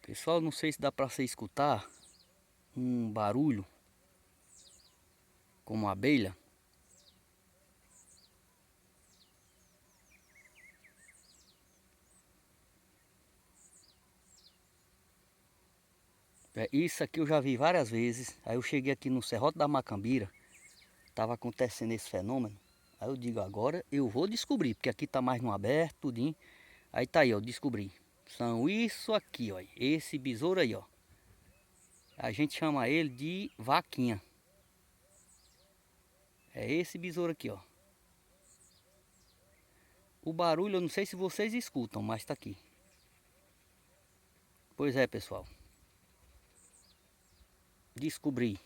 Pessoal, não sei se dá para você escutar um barulho como abelha. Isso aqui eu já vi várias vezes. Aí eu cheguei aqui no Serrote da Macambira, tava acontecendo esse fenômeno. Aí eu digo, agora eu vou descobrir, porque aqui tá mais no aberto, tudinho. Aí tá aí, ó, descobri. São isso aqui, ó, esse besouro aí, ó. A gente chama ele de vaquinha. É esse besouro aqui, ó. O barulho eu não sei se vocês escutam, mas tá aqui. Pois é, pessoal. Descobri.